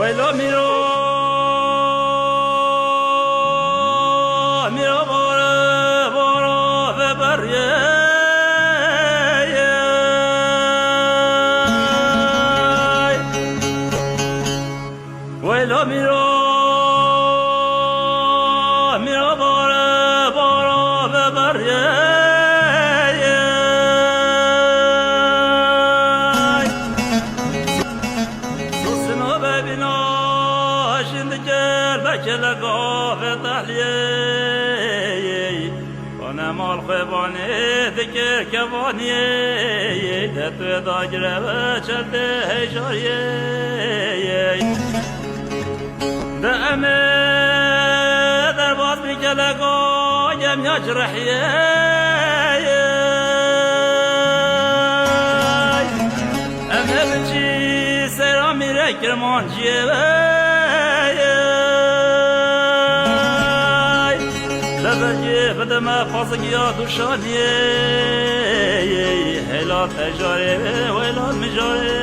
ويلو ميرو ميرو بورا بورا في بريه ويلو ميرو ميرو بورا بورا في بريه سوسنو ببينو لقوا في طحلي وانا مال خيباني ذكر كفاني دتو داجره وشلت هجاري دأمي درباط بك لقوا يم يجرحي أمي بجي سيرامي ركر مانجي لبرجي بدما فاصق يا دوشاني هلا تجاري ويلا مجاري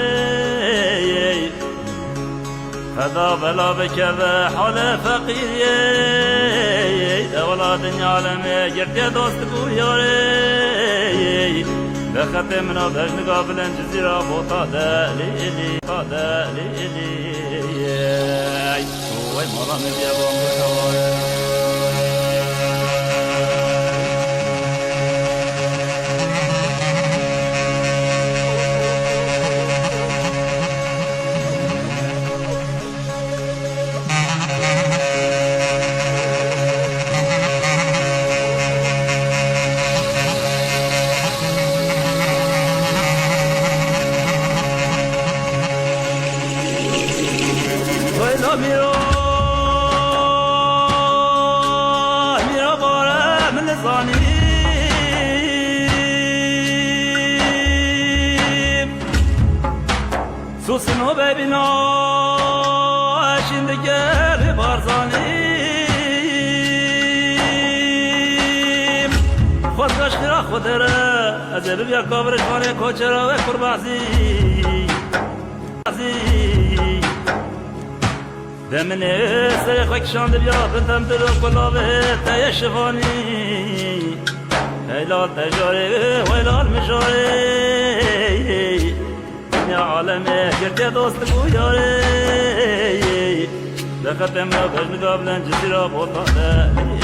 هذا بلا بك حال فقيري دولا دنيا عالمي جرتي دوست بوياري بختم منا بجن قابلن جزيرة بوطا دالي وي مرام بيابون بخواري ميرو ميرو بورا من الصانيم سوسنو ببينو شندقر بارزانيم خودش خيرا خودره ازل بيا كبرش مالي كوچرا و قربازي دمن سرخك شاند بيا بنتم دلو قلابه تايا شفاني هيلال تجاري ويلال مجاري يا عالمي قرتي دوست بوياري دختم بجن قابلن جزيرة بوطا دالي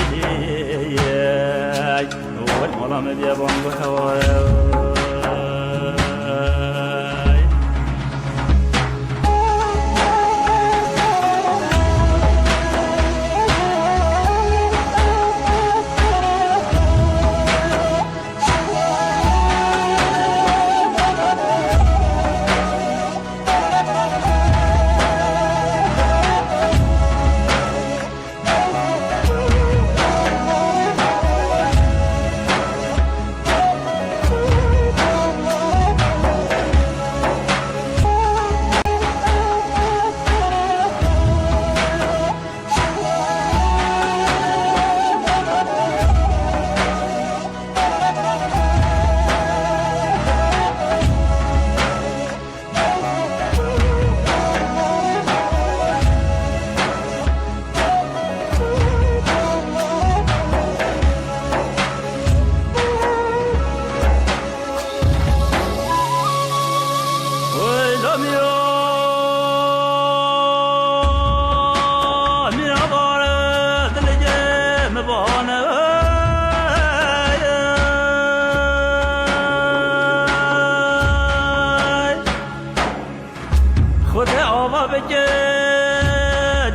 والمالا مديا بانگو خواري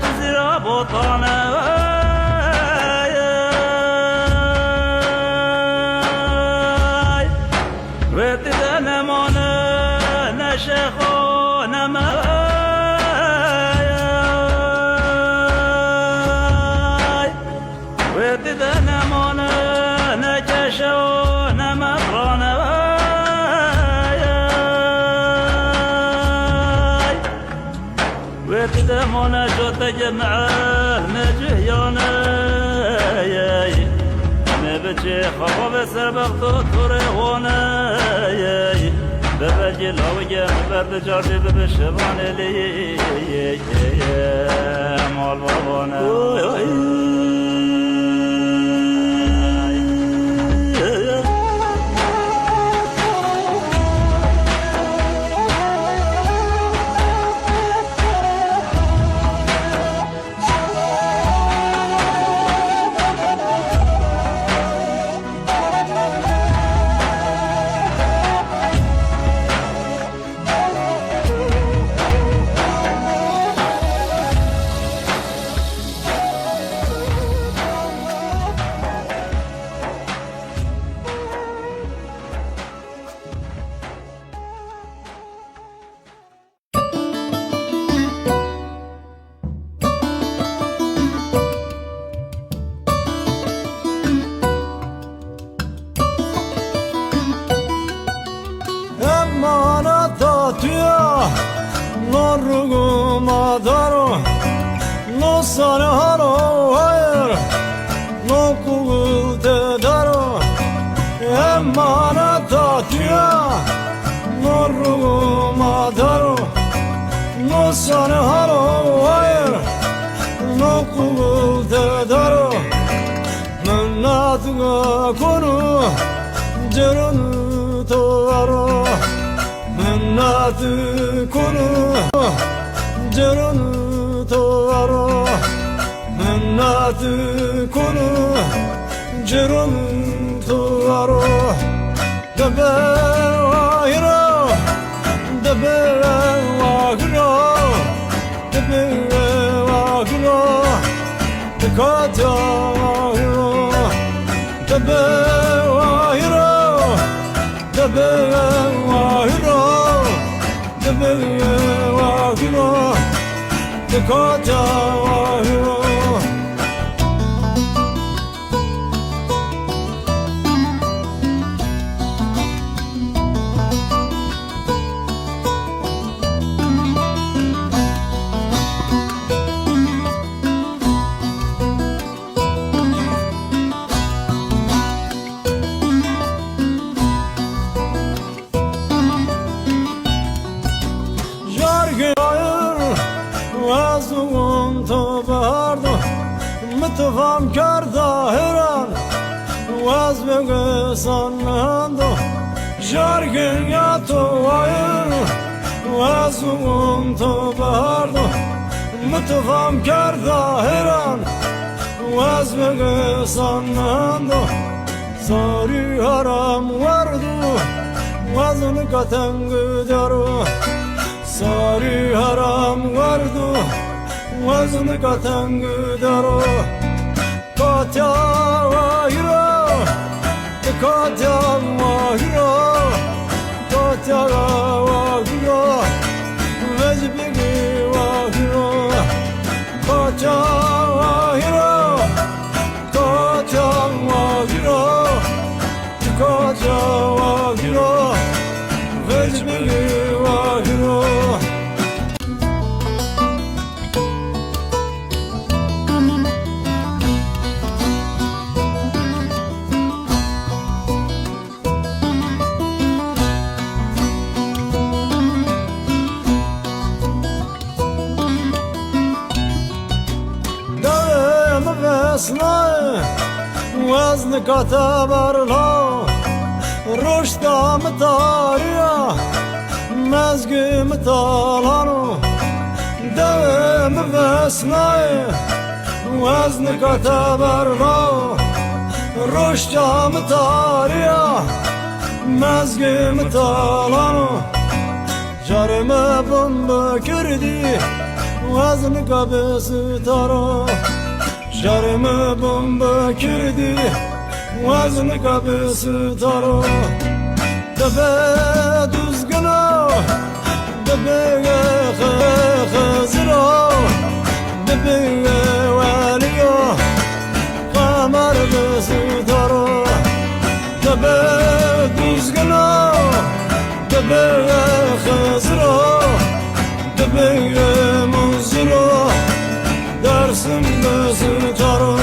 جزيرة بوطانة وتدنا مانا نشخونا ما وتدنا مانا نشخونا مبرانا وتدمونا شو تجمع المجهيانا بچه خواب سر وقت توره هونه ببجی لاوگه برد جاردی ببشبانه لی مال بابانه No sararo hayır, no kulte daro, emanata tüya, no ruguma daro, no sararo hayır, no kulte daro, mennatıga konu, cerunu toaro, mennatı konu, cerunu toaro. Nati konu cerun tuaro debe wahiro debe wahiro debe wahiro dekata wahiro debe wahiro debe wahiro debe wahiro dekata wahiro. Vazum to bardo mutvam karda heran vaz ve sanando jargın ya to ayır vazum to bardo mutvam karda heran vaz ve sanando sari haram vardu vazun katangı daru Sari haram vardu, vazını katangı daro. Katya vahiro, katya vahiro, katya vahiro, vecbigi vahiro. Katya vahiro, katya vahiro, katya vahiro, vecbigi vahiro. وزن كتبر لا رشتا متاريا مزق متالانو دوم وسناي وزن كتبر لا رشتا متاريا مزق متالانو جرم بمب كردي وزن كبس تارو Jarımı bomba kirdi, vazını kapısı taro. Debe düzgünü, debe hızırı, debe valiyo, kamar kızı taro. Debe düzgünü, debe hızırı, debe muzırı. Dersim gözü taro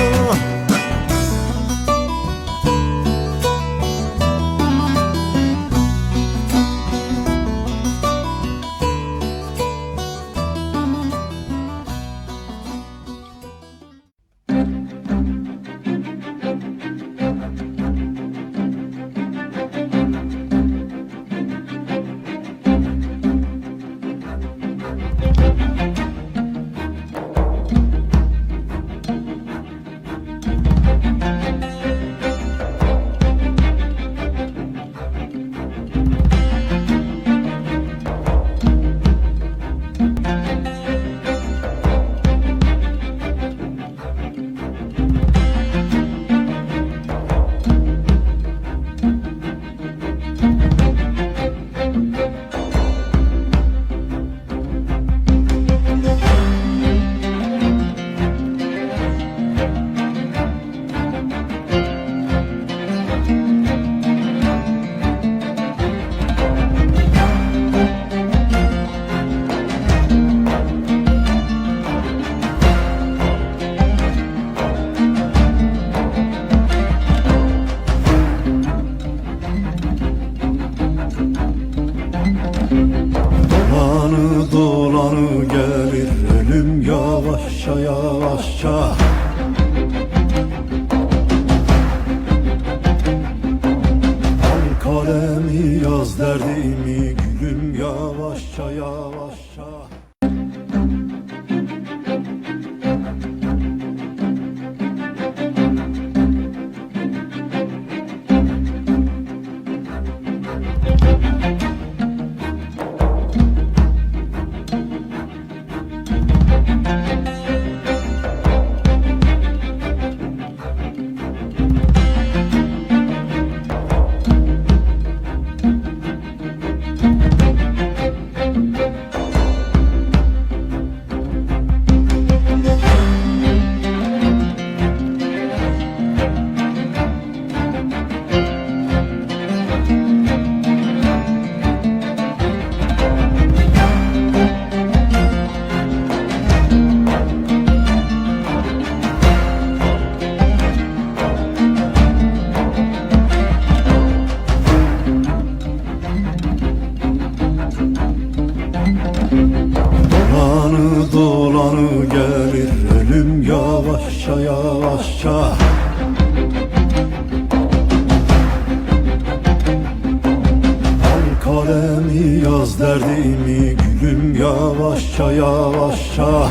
yaz derdimi gülüm yavaşça yavaşça. Dolanı dolanı gelir ölüm yavaşça yavaşça. Al kalemi yaz derdimi gülüm yavaşça yavaşça.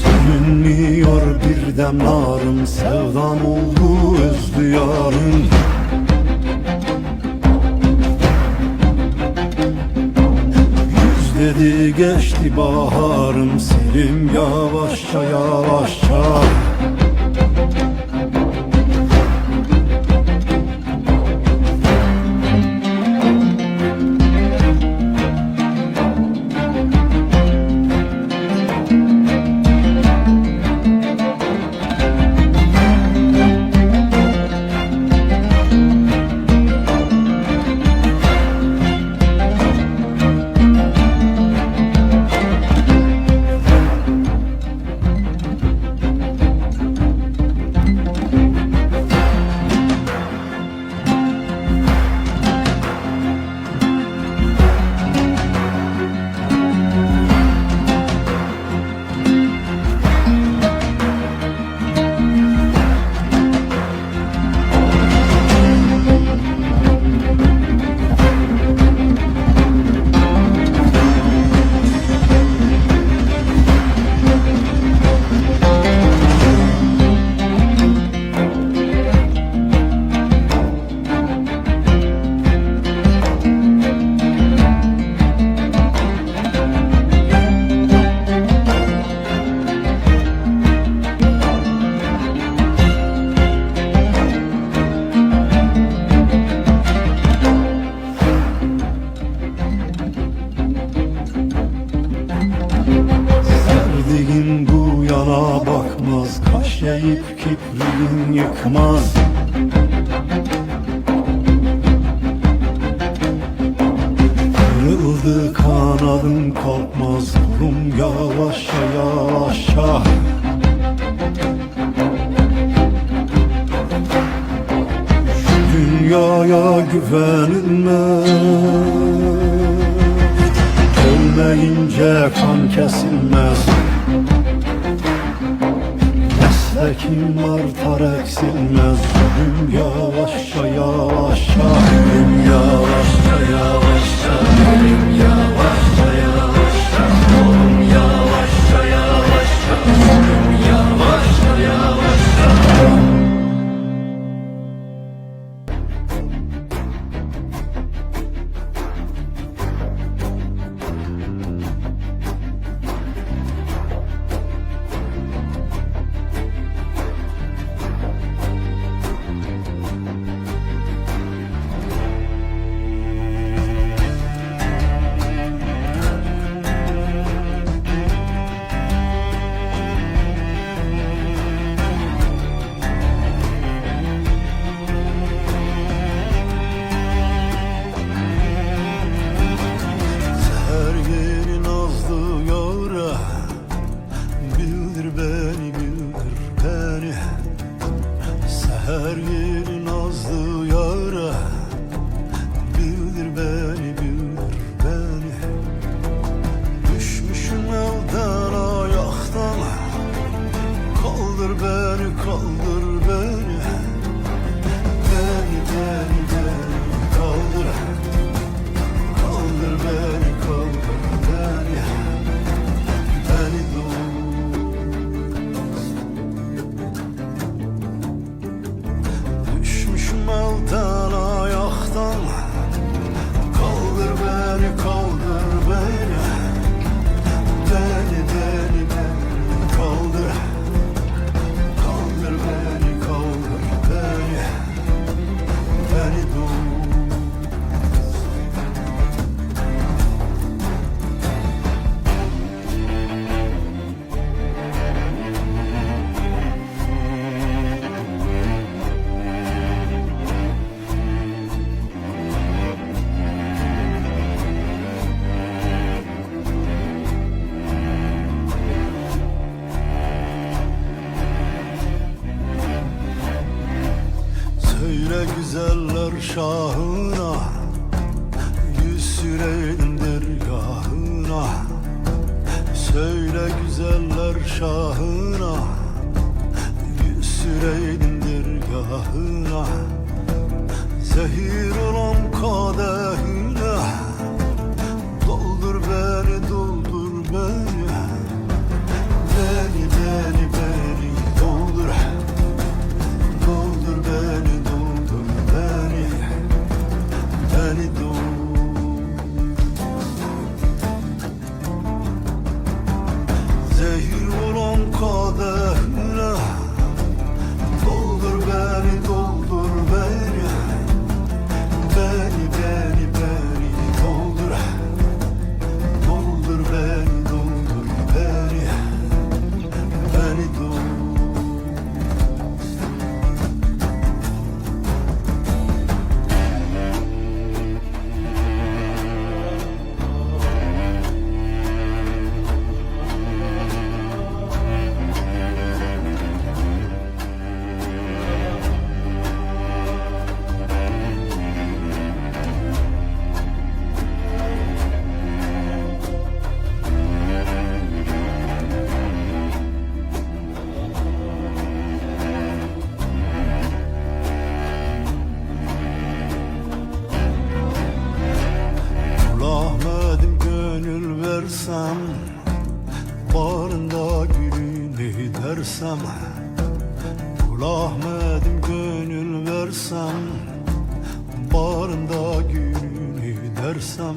Sönmüyor bir dem narım, sevdam oldu özlü yarım. Yüz dedi geçti baharım, selim yavaşça yavaşça. Sevdiğin bu yana bakmaz, kaş yayıp kipriğin yıkmaz. Kırıldı kanadım kalkmaz, kolum yavaşça yavaşça. Şu dünyaya güvenilmez, ölmeyince kan kesilmez. Meslekim artar eksilmez, ölüm yavaşça yavaşça. Ölüm yavaşça yavaşça, ölüm yavaşça yavaşça. Ölüm yavaşça yavaşça, ölüm yavaşça yavaşça. güzeller şahına, yüz süreydim dergahına. Söyle güzeller şahına, yüz süreydim dergahına. Zehir olan kadehine, doldur beni, doldur beni. Beni, beni, beni doldur. Doldur beni, doldur beni. Beni doldur. Zehir olan kadehine, doldur beni, doldur beni. Beni, beni, beni doldur. Doldur beni, doldur beni. Beni doldur. Ahmet'im gönül versem, barında gülünü dersem. Kul Ahmet'im gönül versem, barında gülünü dersem.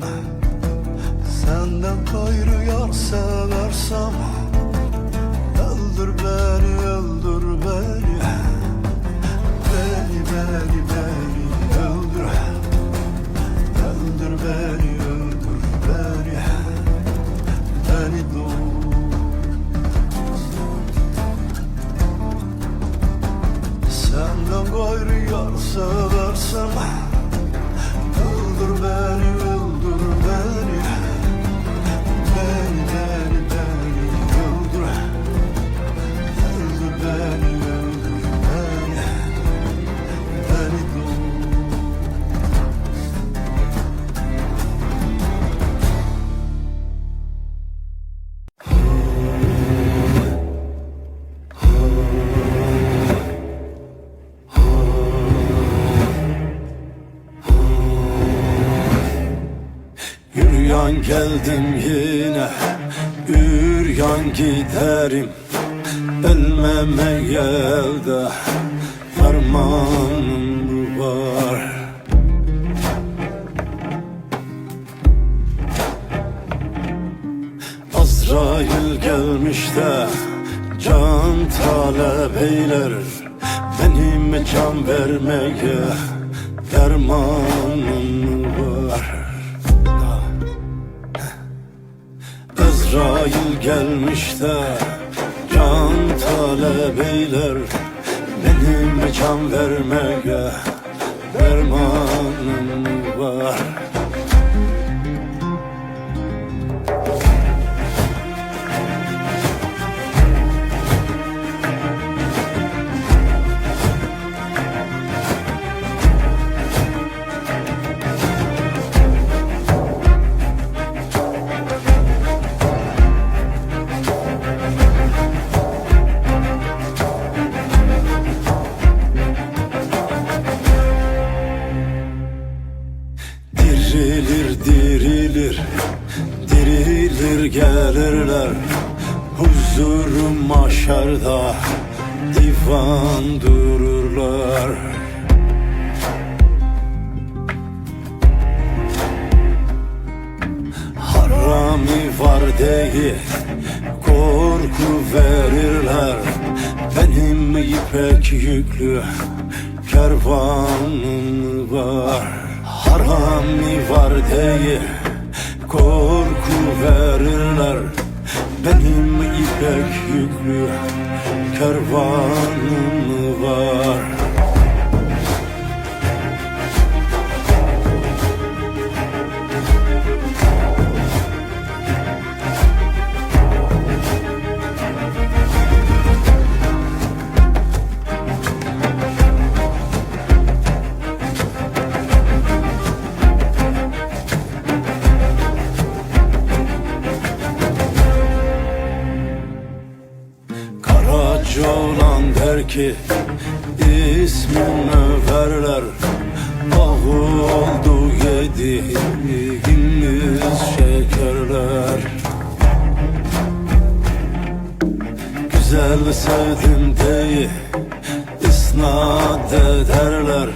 Senden gayrı yar seversem, öldür beni, öldür beni. Beni, beni, beni öldür. Öldür beni, öldür beni. Beni doğur. Senden gayrı yar seversem, öldür beni, öldür beni. Beni, beni, beni öldür. Öldür beni, öldür beni. Beni doğur. Üryan geldim yine, üryan giderim. Ölmeme elde fermanım var. Azrail gelmiş de can talep eyler. Benim can vermeye dermanım var. Azrail gelmiş de can talep eyler. Benim can vermeye dermanım var. Dirilir, dirilir, dirilir gelirler. Huzurum mahşerde divan dururlar. Harami var değil, korku verirler. Benim ipek yüklü kervanım var. Harami var değil, korku verirler. Benim ipek yüklü kervanım var. ki ismini verler. Ah oldu yediğimiz şekerler. Güzel sevdim diye isnat ederler.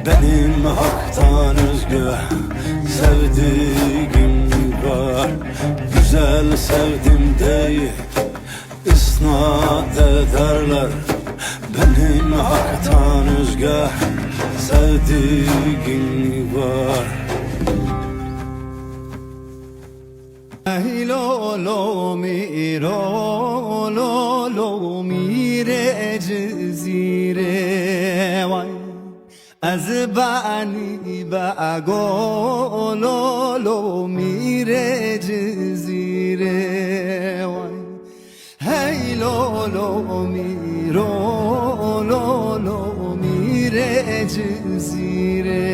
Benim haktan özgü sevdiğim var. Güzel sevdim diye isnat ederler. Benim haktan özgü sevdiğim var. Lo lo mi ro lo lo mi re cezire vay az bani ba go lo lo mi re cezire vay hey lo lo mi ro lo lo mi re cezire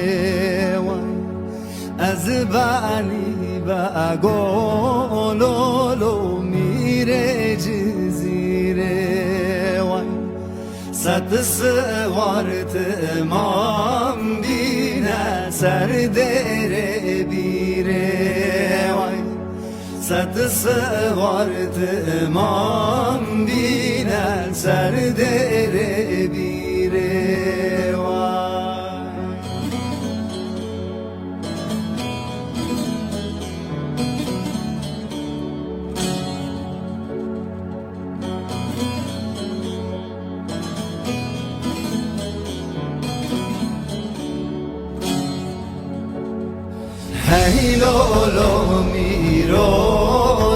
vay az bani با گلولو میره جزیره وای صد سوار تمام بینه سر دره بیره وای صد سوار تمام بینه سر دره بیره Hey lo lo mi ro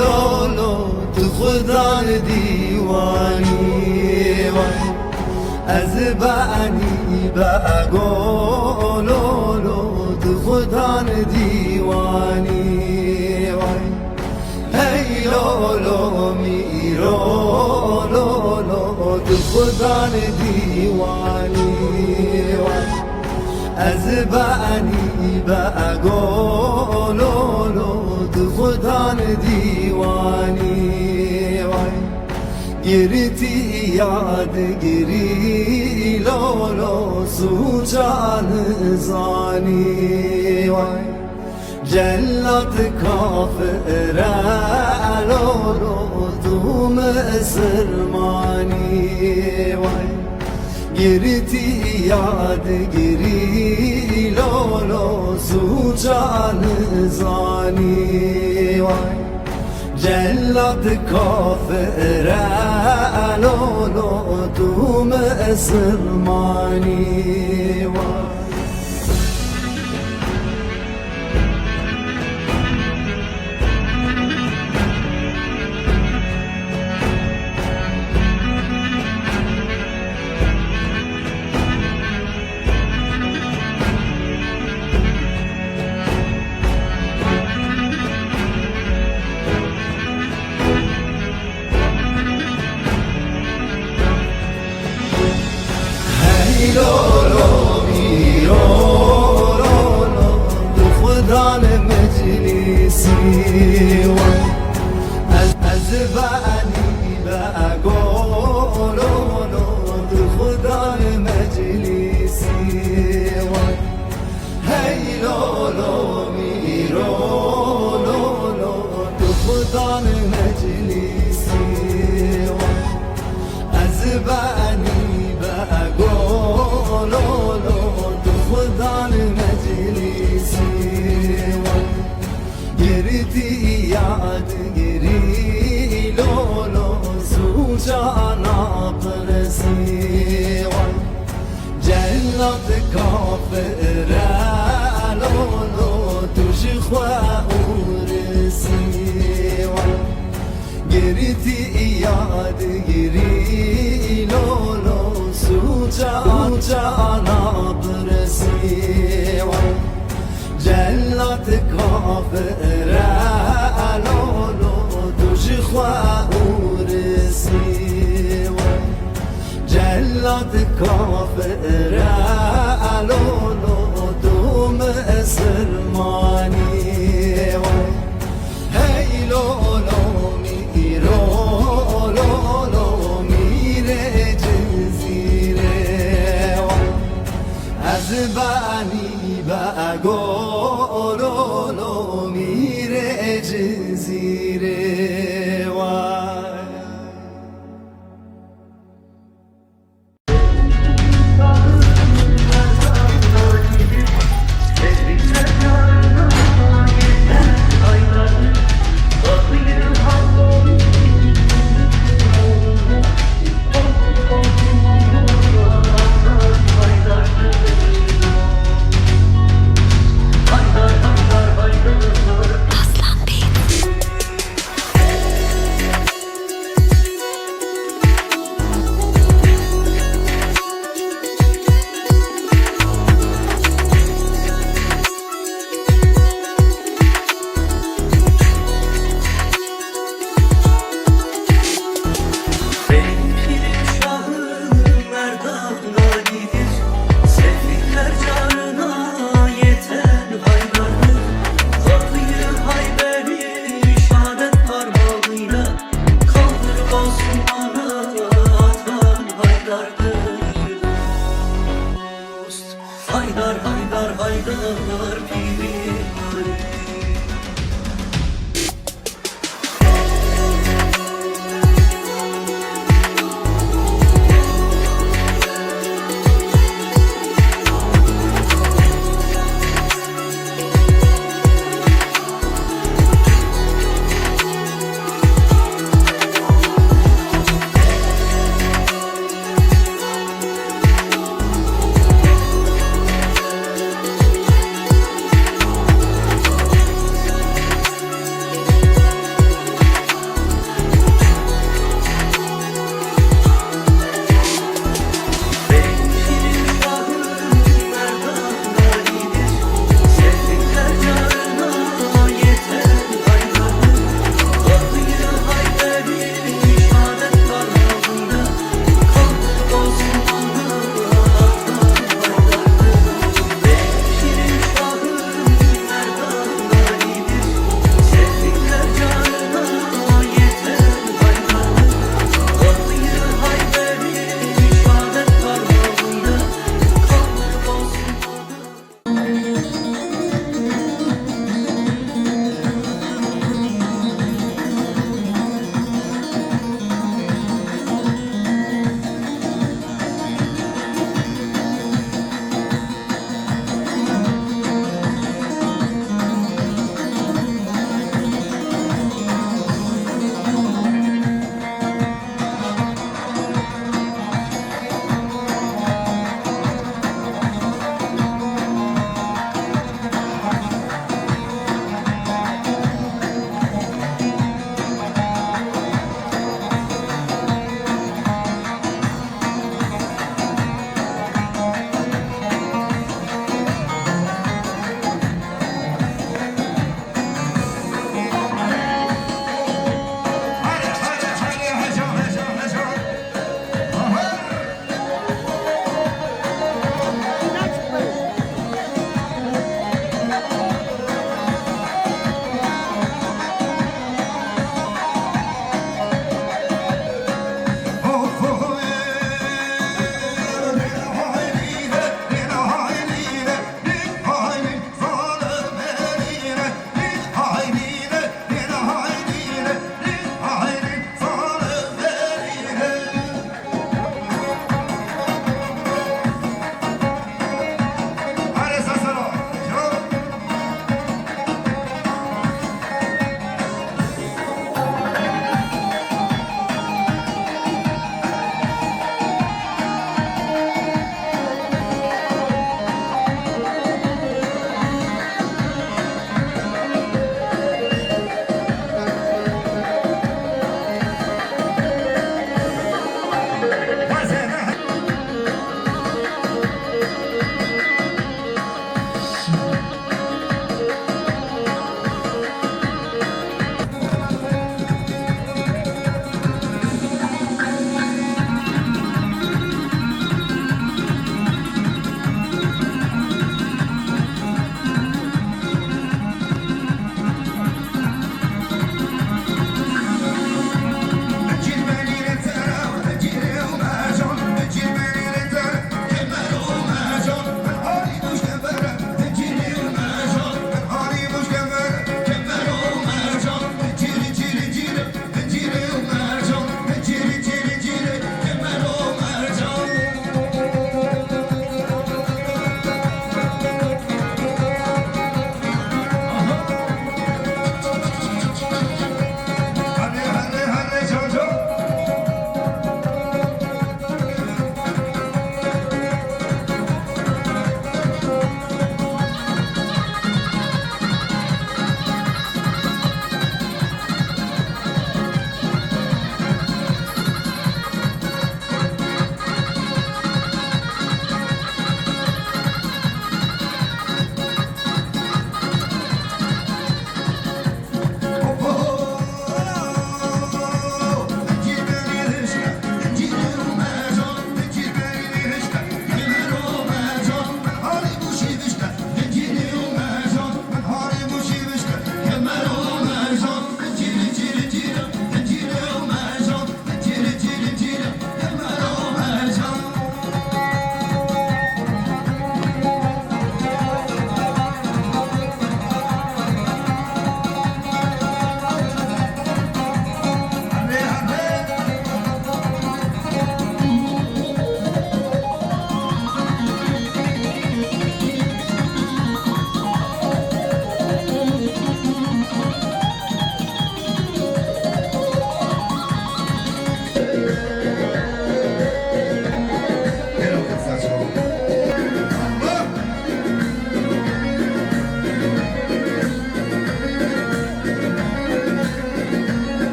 lo lo tu khuda diwani vay az bani ba go lo lo tu khuda diwani vay hey lo lo mi ro lo lo tu khuda diwani vay از بانی با گلولو تو خودان دیوانی وای گرتی یاد گری لولو سوچان زانی وای جلت کافر لولو تو مسلمانی وای گرتی یاد گری لولو سوچان زانی وای جلت کافر لولو تو مسلمانی وای lo lo mi ro lo lo tu khudan meclisi vay az bani ba go lo lo tu khudan meclisi vay hey lo lo mi ro lo lo tu khudan meclisi vay az bani گلولو تو خودان مجلسی وای گردی یاد گری لولو سوچانا پرسی وای جلت کافر لولو توش خورسی وای گردی یاد گری لولو سوچانا برسی وای جلت کافر لولو توش خورسی وای جلت کافر لولو تو مسلمانی وای hey lolo mi ro lolo mi re از بنی و گلولو میره جزیره وای Haydar haydar haydar piri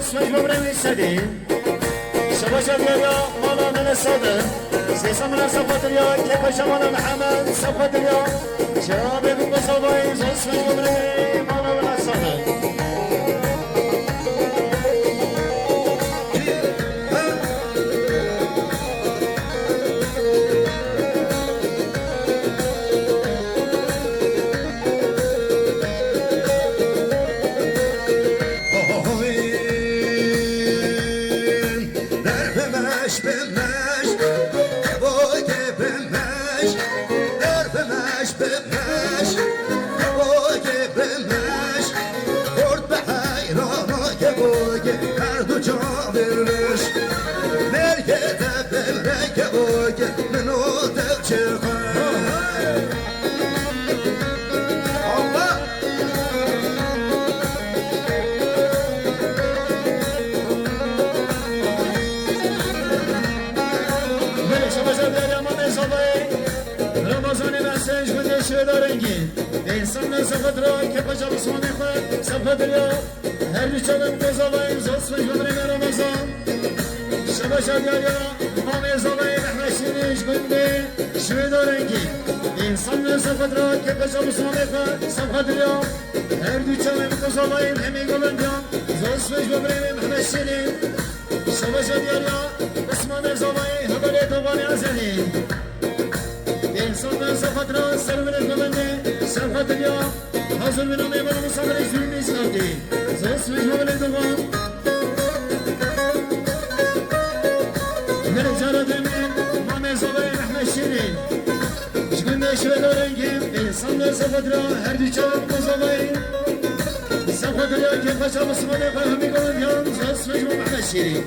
اسمش ببرم السدين شباشا دياليا مالا من الصدر سيسا من الصفاتريا كيف شمال محمد صفاتريا شرابي بمصابين اسمش ببرم مالا من الصدر İnsanlar sapıdıra, kepaca Müslüman ekmek sapıdırıyor. Her bir çalım göz alayım, zosmuş ömrüne Ramazan. Şabaşa diyor, mamez alayım, ahmeşiniş gündü, şüveda rengi. İnsanlar sapıdıra, kepaca Müslüman ekmek sapıdırıyor. Her bir çalım göz alayım, hemi gülündüyor. Zosmuş ömrüne ahmeşiniş. Şabaşa diyor, Müslüman alayım, haberi tabanı azeli. İnsanlar sapıdıra, servere gülündü. سفت اليا حاضر من امي من مصابر يجون يسافدي زوس مجموع لدوام من الجارة من ما مزابين احنا الشيرين شكون شوي دورنجيم انسان سفت اليا هر دي شاب مصابين سفت اليا كيف شاب مصابين فهمي قولن يوم زوس مجموع احنا الشيرين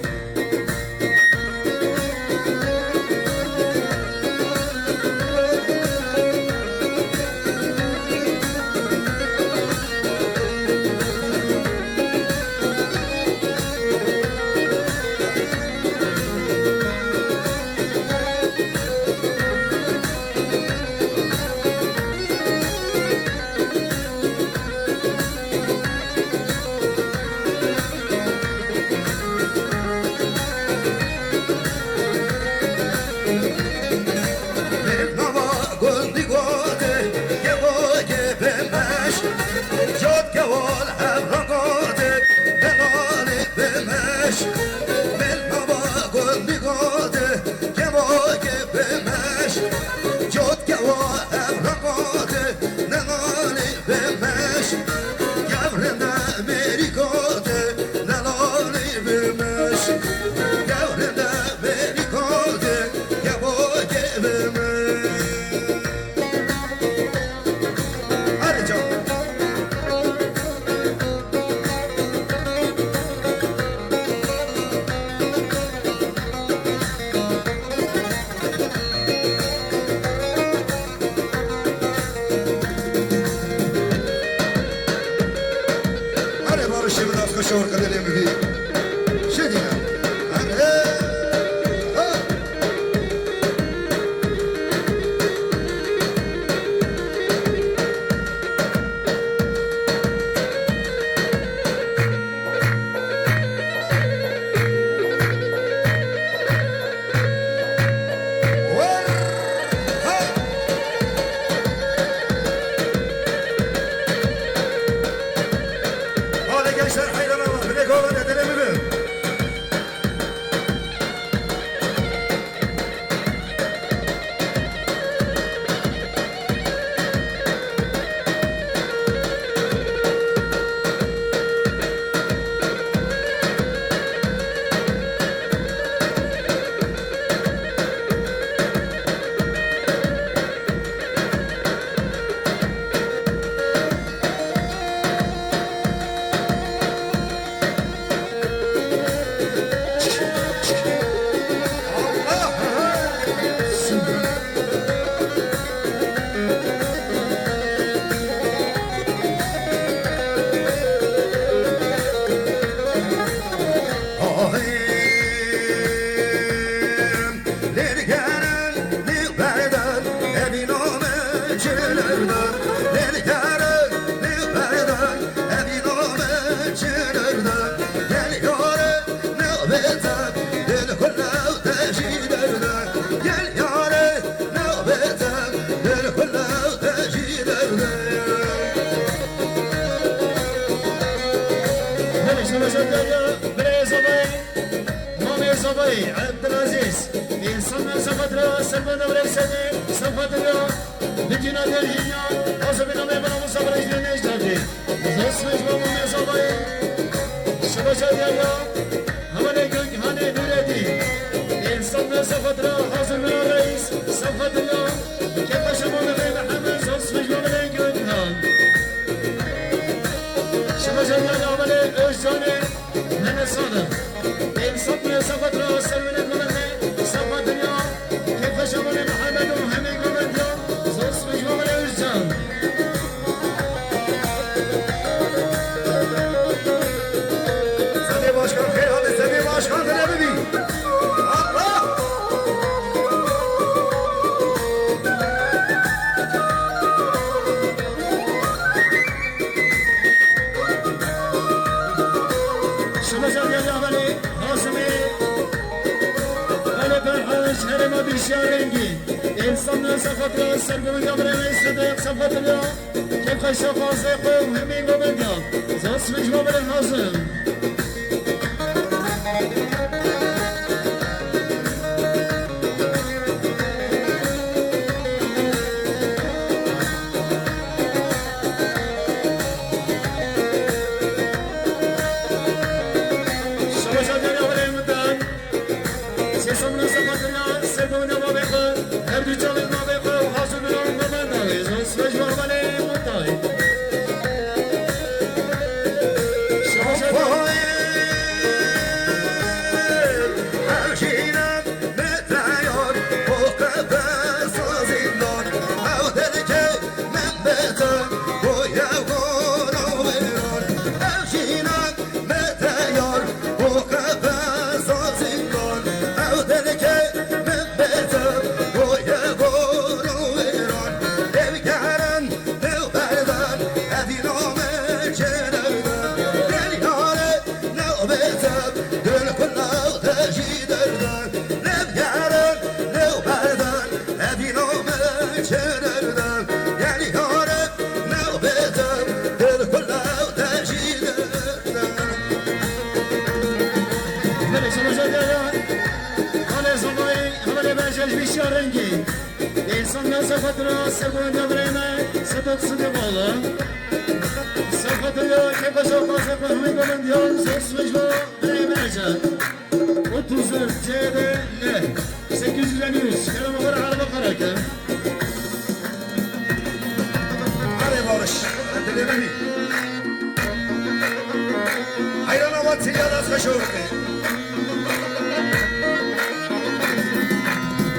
سلمان ورسدي صفات اليوم بدينا دلهينا حسبنا ما بنا مصبر إجلنا إجدادي زوس مجموع من صباي شباشا ديالنا هماني قلق هاني نوريدي إنسان صفات را حاضر من الرئيس صفات اليوم كيف شمونا بين محمد زوس مجموع من قلق هان شباشا ديالنا هماني أجداني من الصادق إنسان صفات را سلمان المنزل صفات اليوم كيف شمونا محمد وهمي قلق هان زوس مجموع من أجدان سنی باشکن خیلی حالی سنی باشکن دنه ببین الله شما جاگه جاولی حاسمی ولی برحال شهر ما بیشارنگی انسان صفات را سرگون جابره میستده صفات را که خشا خاصه قوم همین گومن جا زاس مجموع بره حاسم شما جاگه جاولی مدن سیسمون صفات را سرگون ما بخور هر دو جاوی ما بخور حاسم را گومن داری زاس مجموع بره مدن شما جاگه همشینم متریان حقوق سازیدان او دلکه من بتن باید برو برون همشینم متریان حقوق سازیدان او دلکه من بتن باید برو برون دلگرن دل بردن ادینامه چردن دل یاره نو بتن دل کلاو تجیدردن دلگرن نو بردن ادینامه چردن دل یاره نو بتن دل کلاو تجیدردن بله شما جاگه حال زمانی حال برجش بیشارنگی انسان صفات را سرگون جابره می صدق صدق بالا صفات را که بشا خاصه فهمی گمن دیان زوس مجموع بره برجن 34 CD نه 853 کلمه بر عربه قرکه هره بارش دلی ببین حیران آباد سیاد از خشورده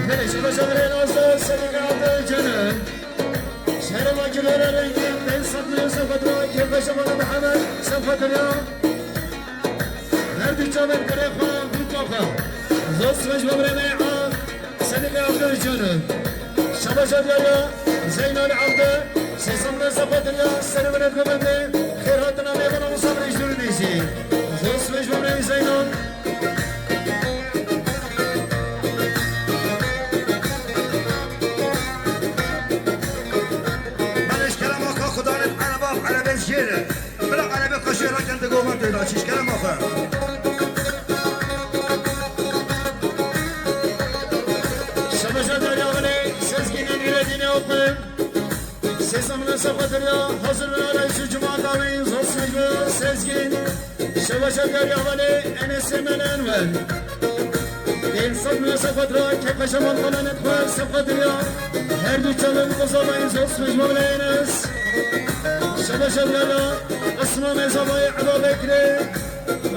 بله شما جابره نازده صدق عبد جنن شهر ما جلوره رنگی بین صدق صفات را که بشا بالا محمد صفات را هر دو جامعه بره خواه بکافه زوس مجموع بره میعان صدق عبد جنن شما جابره زینان عبد سیسم صفات را سرمنت ببنده خیراتنا میبانم مصابر اجدور نیسی زوس مجموع بره زینان منش کلم آخا خدا نت عرباب عربه زیره بلا عربه قشوه را کنده گومن دینا چیش کلم آخا شباشا دریاغلی سزگینن ایردین اوپن سیسمون صفات را حضر رئیس جماعت آمین زوس مجموع سزگین شباشا دریاغلی انس من انول انسان من صفات را که قشمان قلنت خواه صفات را هر دو چلم قصابین زوس مجموع لینس شباشا دریاغلا اسمام ازابای عبا بکره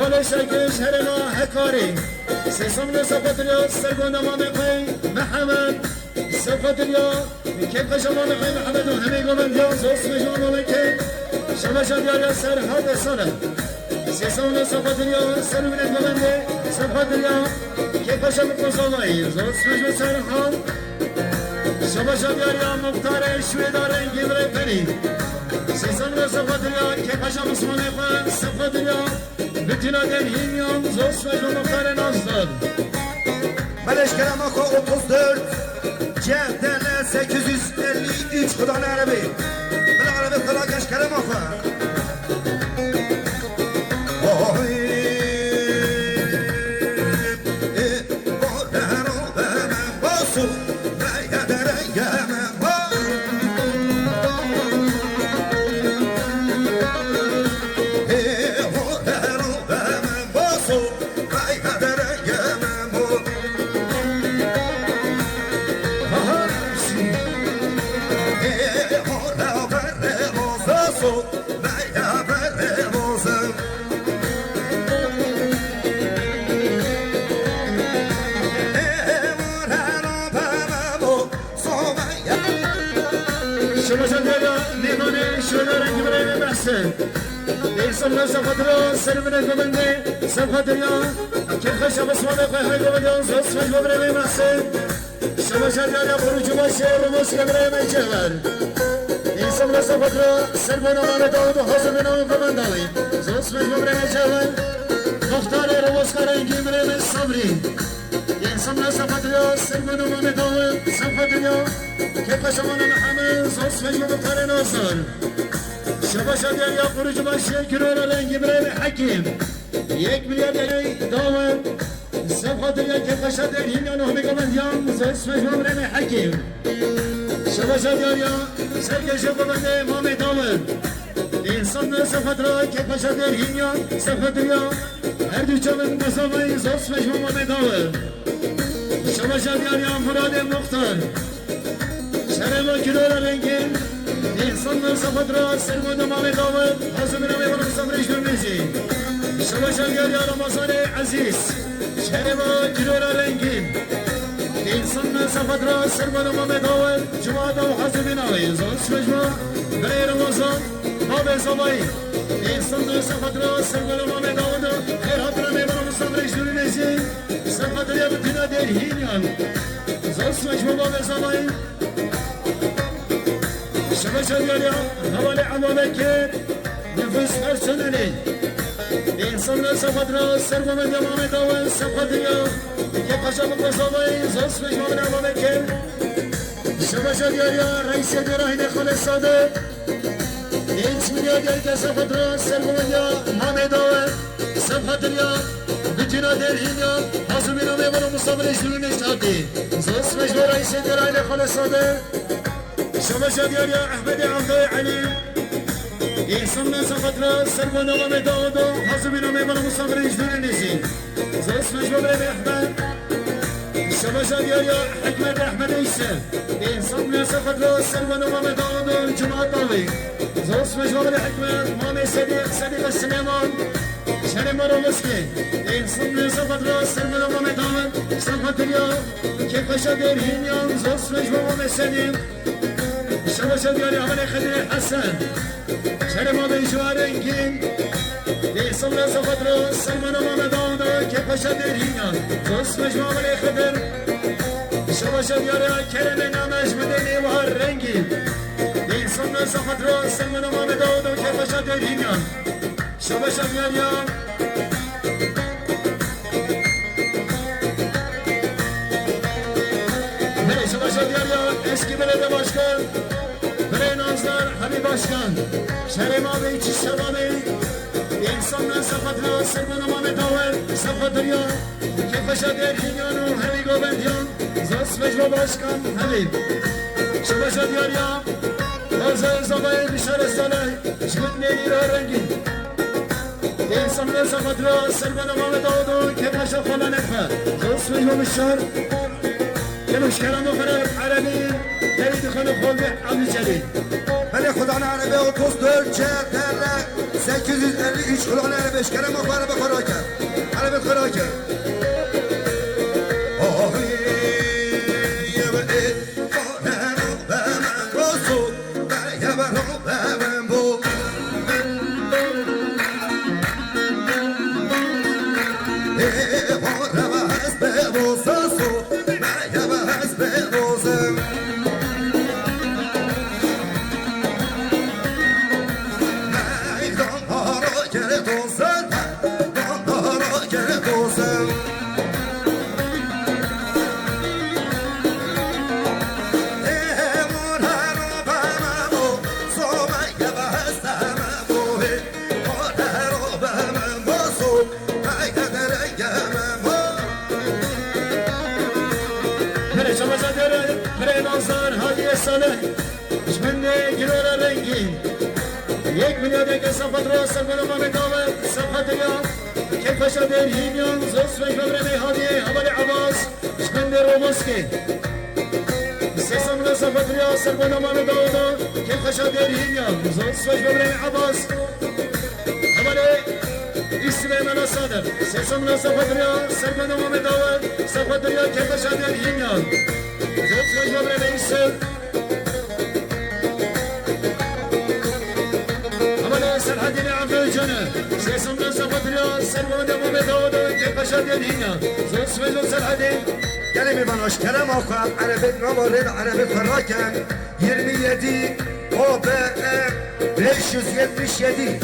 ولی شرکش هرنا هکاری سیسمون صفات را سرگون امام قی محمد صفات را که قشمان قی محمد و همه گمن دیان زوس مجموع ملکی شباشا دریاغلا سرحد سنه سیسمون صفات را سرمونت گمنده صفات را که قشم قصابای زوس مجموع سرحان شباشا دریاغلا مختار شوی داره گیبره پری سیسمون صفات را که قشم اسمان قی صفات را بتینا دلهیمیان زوس مجموع مختار نازداد منش کلم آخا 34 جهدل 853 خدا عربی بلا عربی خلاکش کلم آخا شما جدیا میمانه شده رنگ برای محسن ایسان نصفت را سر من گمنده صفت یا که خشم اسمانه قهر گمنده زوست و برای محسن شما جدیا بروج باشه و موسیقی برای میجهر ایسان نصفت را سر من آمانه داود و حاضر من آمانه گمنده زوست و برای میجهر مختار روزگار اینگی برای صبری انسان نصفت یا سر من آمانه داود صفت یا که خشمان همه زوست و مختار نازل شما شدیار یا خروج باشه کرور لنگی برای حکیم 1 میلیارد یعنی داور صفحات یا که خشد این یا نهمی گمندیان اسمش برای حکیم شما شدیار یا سرگش گمنده امام داور انسان صفحات را که خشد این یا صفحات یا هر دو چمن مسامه اسمش امام داور شما شدیار یا مراد مختار شرم کرور لنگی انسان صفت را سرمون مال داود حاضر نمی برم سمرش نمیزی شما شنگر یا رمضان عزیز شهر ما جلول رنگین انسان صفت را سرمون مال داود جماعت و حاضر نمی زنس مجمع برای رمضان باب زبایی انسان صفت را سرمون مال داود هر حاضر نمی برم سمرش نمیزی صفت را بتنا در هینیان زنس مجمع باب زبایی شما شدیاریا حوالی عمامه که نفس هر سننی انسان صفت را سرگومه دمامه داول صفت یا که قشم قصابه زوست بجمامه عمامه که شما شدیاریا رئیس گراهین خالص ساده 1 میلیارد که صفت را سرگومه یا مامه داول صفت یا بتینا در هینیا حاضر نامه برو مصابرش دونش تابدی زوست بجمامه رئیس گراهین خالص ساده شما شدیار یا احمد عبدالله علی انسان صفت را سر و نغم داود و حضب نامه من مصابر اجدون نیزی زوست مجموع احمد شما شدیار یا حکمت احمد ایسر انسان صفت را سر و نغم داود و جماعت داوی زوست مجموع حکمت مامی صدیق سلیمان شهر مرومسکی انسان صفت را سر و نغم داود صفت یا که خشد در هینیان زوست مجموع سلیم شما شدیاری عمل خدیر حسن شهر ما به جوارنگین انسان صفت را سلمان امام داود که خشد در هینیان زوست مجموع عمل خدیر شما شدیاری کرم نامش مدنی و هر رنگی انسان صفت را سلمان امام داود که خشد در هینیان شما شدیاری شما شدیاری اسکی بلده باشکن برای نازدار حبیب باشکن شهر ما به چی شبابه انسان صفت را سرمان امام داور صفت دریا که خشد در هینیان و همی گوبندیان زوست مجموع باشکن حبیب شما شدیاریا بازه زبای بشارستانه شکل نیلی را رنگی انسان صفت را سرمان امام داور که خشد خالا نفر زوست مجموع بشار یلوش کلام بخرم عربی دارید خانه خالده عبد جلیل بله خدا عربی و توست 853 خلان عربی اشکرم بخواه بخورا کرد عربی خورا کرد یک میلیارد که صفت را سرگل امام داود صفت یا که خشد در هینیان زوست و جبر میهادی حوال عباس شکند رومسکی سیسم را صفت را سرگل امام داود که خشد در هینیان زوست و جبر عباس حوال اسم من صادر سیسم را صفت را سرگل امام داود صفت یا که خشد در هینیان زوست و جبر میسر سرمان امام داود که پشد یدینا زوس و زوس الحدی گلی میباناش کلم آخوام عربی نوارد عربی فراکن 27 OBE 577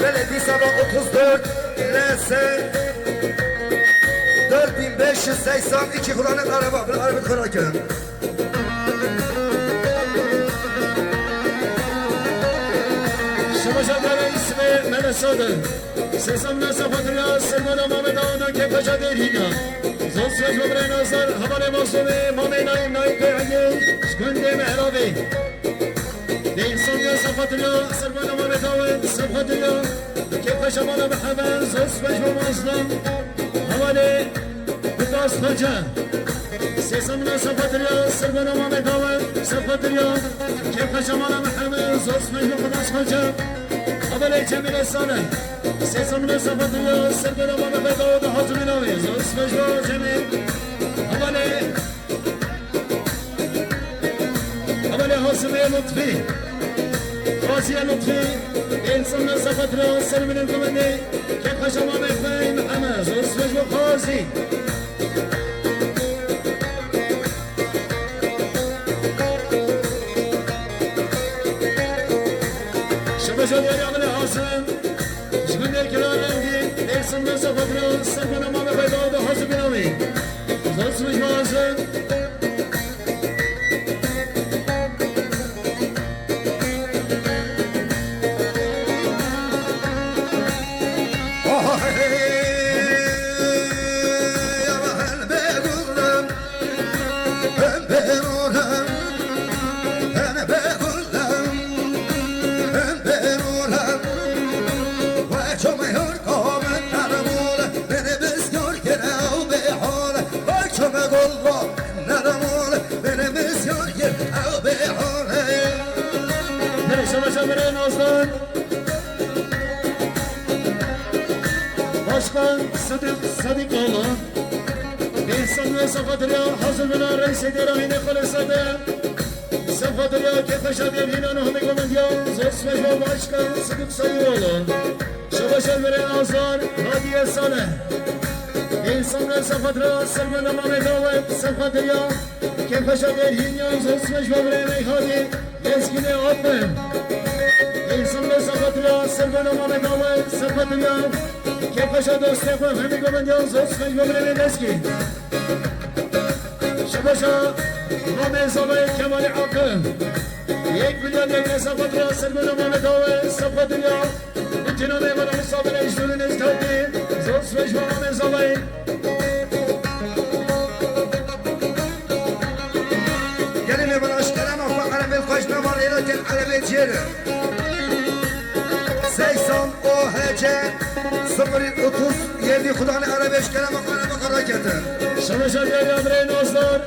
Belediye sabah 34 RS 4582 kullanık araba bir araba kırarken Şabaşadara ismi Mehmet Sadı Sesamla Safatırya Sırmana Mehmet Ağa'dan Kepaşa Derhina Zos ve Cumhuriyet Nazar Havale Masumi Mame Naim Naim Bey'e Şkünde Mehrabi Deysanya Safatırya Sırmana Mehmet Ağa Safatırya Kepaşa Bana Mehamen Zos ve Cumhuriyet Havale Kutas Hoca Sesamla Safatırya Sırmana Mehmet Ağa Safatırya Kepaşa Bana Mehamen Zos ve Cumhuriyet Hoca Havale Cemile Sanay Sesamla Safatırya Sırmana Mehmet Ağa Hazır Binavi Zos ve Cumhuriyet Havale Havale Hasımiye Lütfi Asiye Lütfi İnsanlar Safatırya Sırmana Kumende Kepaşa Mehmet Bey Mehamen Zos ve Cumhuriyet Şabaşan yari Hasan Şkünder Kirarengi Eksanlar Safatırya Sırmana Mehmet Bey Dağda Hazır Binavi Zos ve Cumhuriyet Şabaşan Nazlan Başkan Sadikoğlu İnsan ve Safatırya Hazır Bina Reis Edirahine Kalesadı Safatırya Kepeşa Devhinan Ahmet Komendyan Zos ve Başkan Sıdık Sayıoğlu Şabaşan Nazlan Hadiye Saleh İnsan ve Safatırya Sırmana Mehmet Ağa Safatırya Kepeşa Devhinan Zos ve Hadi Eskine Atmen İnsanlar Safatırya Sırmana Mehmet Ağa Safatırya Kepaşa Dostekva Hemi Komendyan Zos ve Gömreli Neski Şabaşa Mehmet Zavay Kemal Akın 1 milyon yekne Safatırya Sırmana Mehmet Ağa Safatırya bütün ameyvana misafire işleriniz kaldi Zos ve Mehmet Zavay gelin bana aşkına mafak arabil koşma var ilerken arabil ciğeri 80 OHC 037 kulağını arabeş kere araba hareketi Şabaşa Diyali Amre Nazlar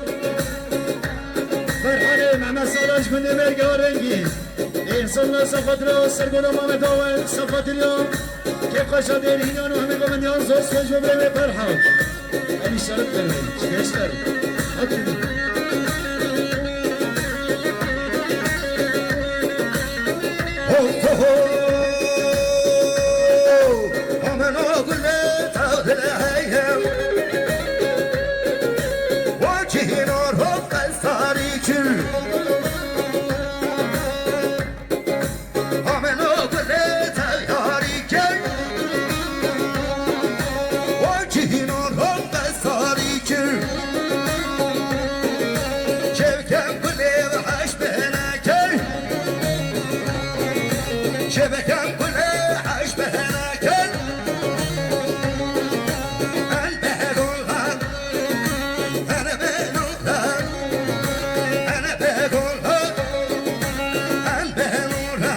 Ferhane Mehmet Salaş Gündü Merga Rengi İnsanlar Safatırya Sırmana Mehmet Ağa Safatırya Kepaşa Derhinan Ahmet Komendyan Zos ve Cumhuriyet ve Ferha El işaret vermeyin gençler hadi Ho ho ho Aman oğlu tağdile heyhem Vacihin orhok esarikir Aman oğlu tağyarikir Vacihin orhok esarikir Şevkem kulev haşbehenekir شبكة كلها عشبها كل قلبها قولها أنا بقولها أنا بقولها قلبها نورها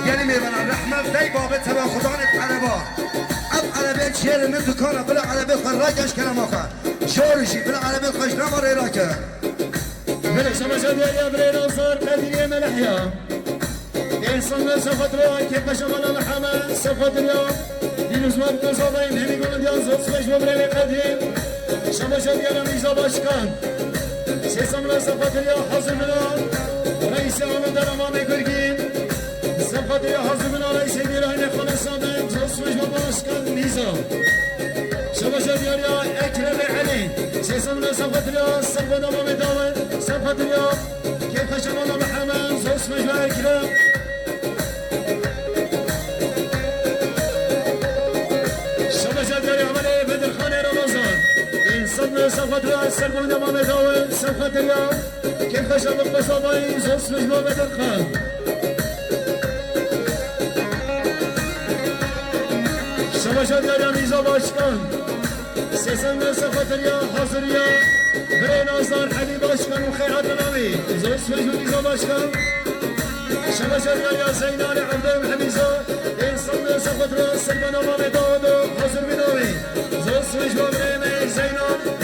يعني من الرحمة بدي بابتها بخدانة عربا أب عربي شير من دكانة بلا عربي خراجش كلام آخر شورشي بلا عربي خشنا مرة إراكه Melek Şabaşa Diyali Amre Nazlar Kadriye Melehya İnsanlar Safatırya Kepaşa Bana Mehamen Safatırya Dinuzman Nazarlayın Hemi Komendyan Zos ve Cumhuriyet Kadim Şabaşa Diyali Müjda Başkan Sesamlar Safatırya Hazır Bina Reis-i Ahmet در امام گرگین صفت یا حضر آلای سیدی راین خالصانه زوسمش و باشکن میزا شباش دیاریا اکرم علی سیسم صفت یا صفت امام داوه صفت یا کیف شمال محمد زوسمش و اکرم صفت را سرگون امام داوه صفت یا کیف شمال بسابایی زوسمش و بدر خان شباشد یا میزا باشکن سیسن صفت یا حاضر یا برای نازدار حلی باشکن و خیرات نامی زوست مجموع میزا باشکن شباشد یا زینان عبد حمیزا انسان صفت را سلمان امام داود و حاضر بنامی زوست مجموع برای زینان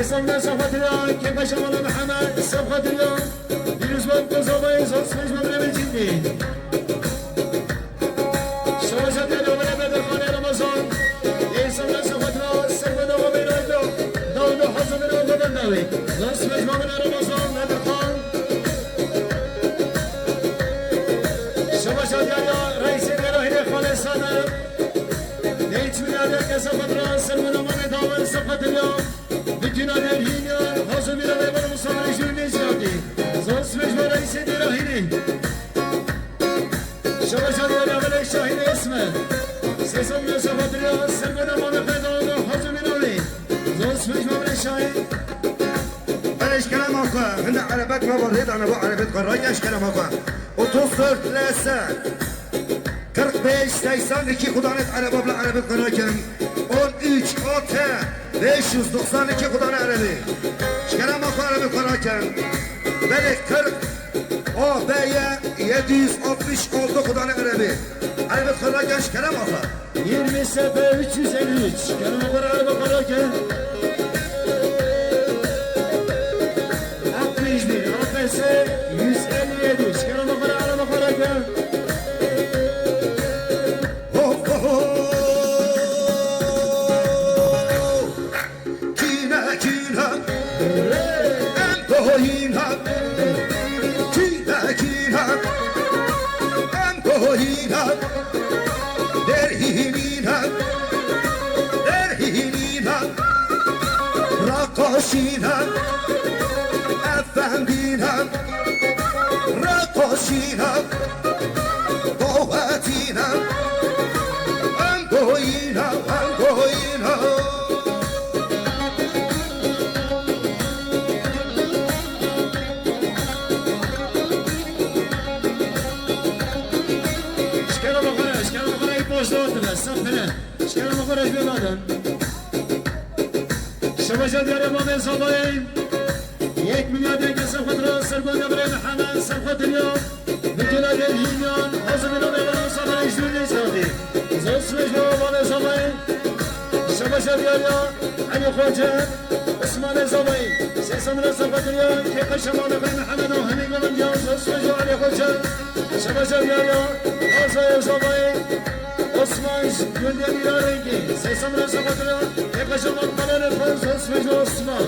سيسمنا صفات الله كيف شمال محمد صفات الله ديروز باب قصابي زوج سمج مبنى من جدي شوشت يا دولا بدر خاني رمضان سيسمنا صفات الله سربنا وبينايدو داودو حزمنا وبدن داوي زوج سمج مبنى رمضان بدر خان شوشت يا رئيس الهيئة خالصانه نيت من هذا صفات الله سربنا وبدن داوي صفات الله bütün aleyhine hazır bir araya var Mustafa Reşit'in neydi? Zos mecbur reisi dirahini Şabaşar ya Ravele Şahine ismi Sesim Yusuf'adır ya Sırgına Mame Fedağı'da hazır bir araya Zos mecbur Şahin ايش كلام اخوة هنا عربات ما بريد انا بو عربات قراي ايش كلام اخوة 34 لسه 45 82 kudanet araba bile arabet qararken 13 AT 592 kudane arabi şkeram akı arabet qararken Belek 40 AB'ye 766 kudane arabi arabet qararken şkeram akı 20 sefer 353 şkeram akı araba qararken 61 AFS 157 şkeram akı araba qararken Rakosina, efendina, rakosina, bohatina, angoina, angoina. Şkeram akı ip boşluğudur, safene. Şkeram akı rejbe baden. شباشا ديار امام صباين 1 مليار دنگ صفت را سرگون برای محمد صفت اليوم بجلال الهيميان حضر من امام صباين اجدور نزادي زوسمش امام صباين شباشا ديار علي خوجه عثمان صباين سيسم را صفت اليوم كيف شمال برای محمد وهمي من جاو زوسمش علي خوجه شباشا ديار حضر صباين عثمان گنده میارنگی سیسم را صفت را یک شمان قلال فرز اسمش عثمان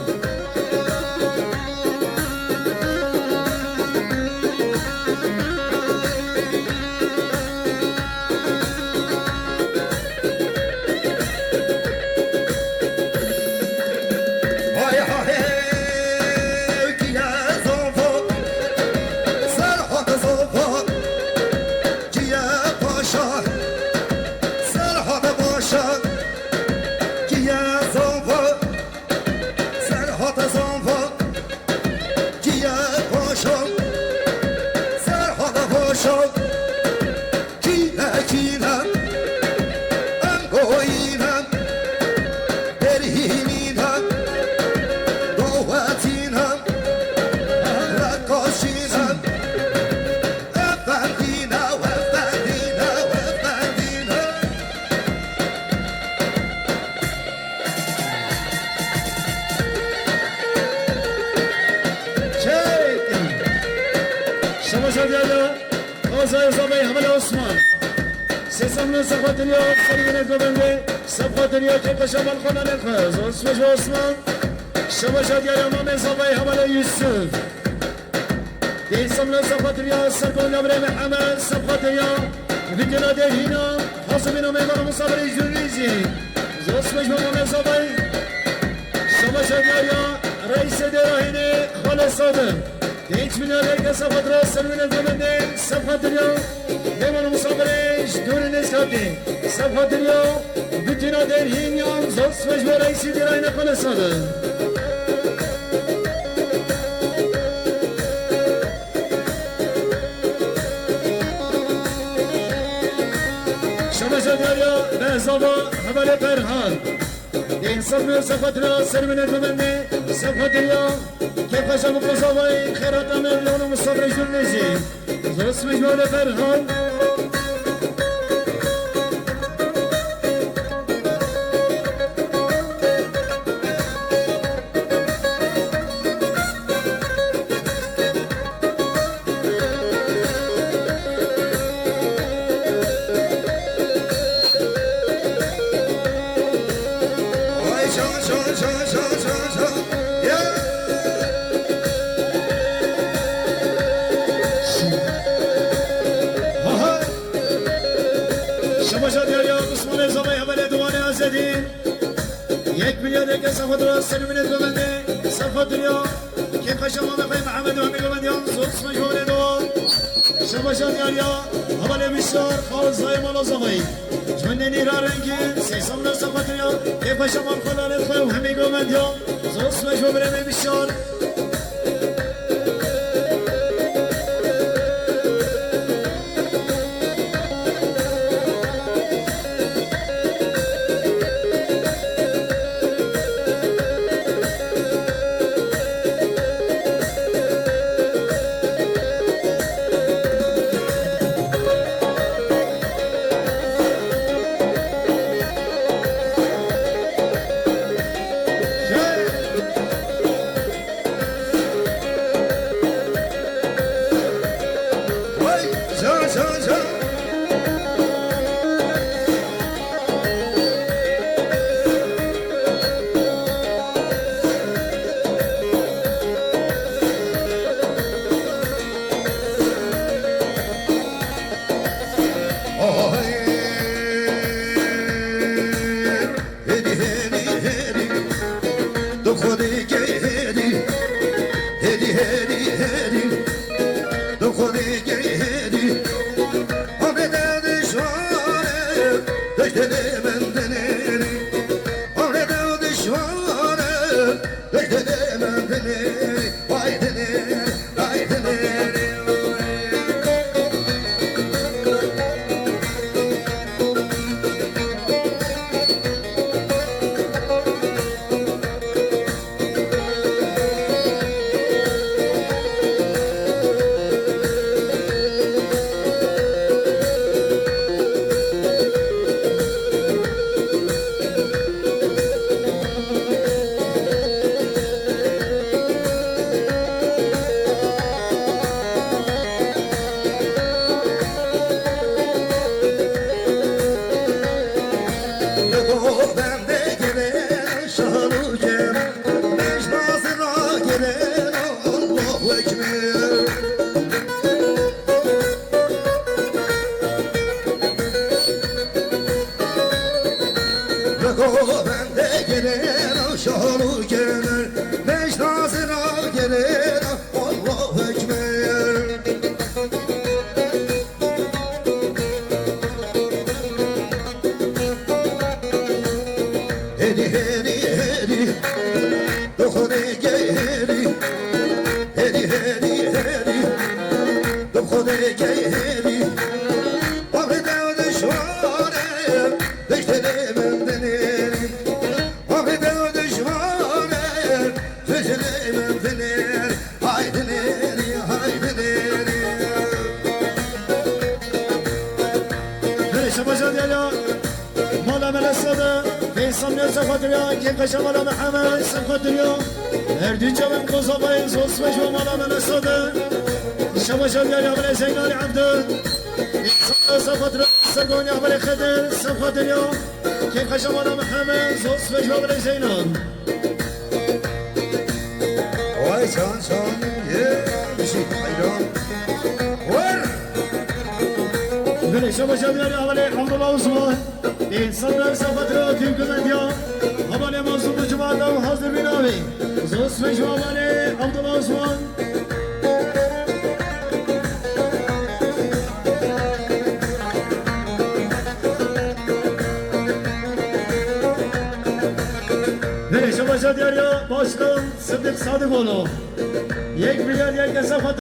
Ki ya zova شما شدیالا آزای زبای حمل عثمان سیسمون سخواتن یا سریعن دوبنده سخواتن یا که پشمان خونن الخز عثمش و عثمان شما شدیالا مام زبای حمل یوسف دیسمون سخواتن یا سرکون نبره محمد سخواتن یا ویدینا دهینا حاصبین و میدان مصابر جوریزی عثمش و مام زبای شما شدیالا رئیس دراهینه خالص آدم هیچ بیناره که صفحات را سلوین دومنده صفحات دنیا دیوان مصابرش دور نسکاتی صفحات دنیا بتینا در هینیان زوسفش و رئیسی دیراین خالصاده شمشا دیاریا به ازابا حوال پرهان انسان به صفحات را سلوین دومنده صفحات دنیا كيف شاب قصواي خيرات من لون مصبر جنزي زوس مجموعة فرهان یک میلیارد که صفات را سلومین دوبنده صفات دنیا که خشم و بخوای محمد و همی دوبندیان زوز مجموعه دوان شما شادیاریا حواله بسیار خالصای مالا زمایی جمنه نیرا رنگی سیسان را صفات دنیا که خشم و خلالت خواه و همی دوبندیان زوز مجموعه بسیار شباشا ديال عمل زينال عبدل صفات سرقون عمل خدر صفات اليوم كيف خشمنا محمد زوس فجوا عمل زينال وای شان شان یه بشی ایران ور بله شباشا ديال عمل عبد الله عثمان انسان صفات رو تیم کنند یا عمل موضوع جماعت حاضر بینامی زوس فجوا عمل عبد الله عثمان شباشا دیاریا باشکن صدیق صادقونو 1 میلیارد یک نصفت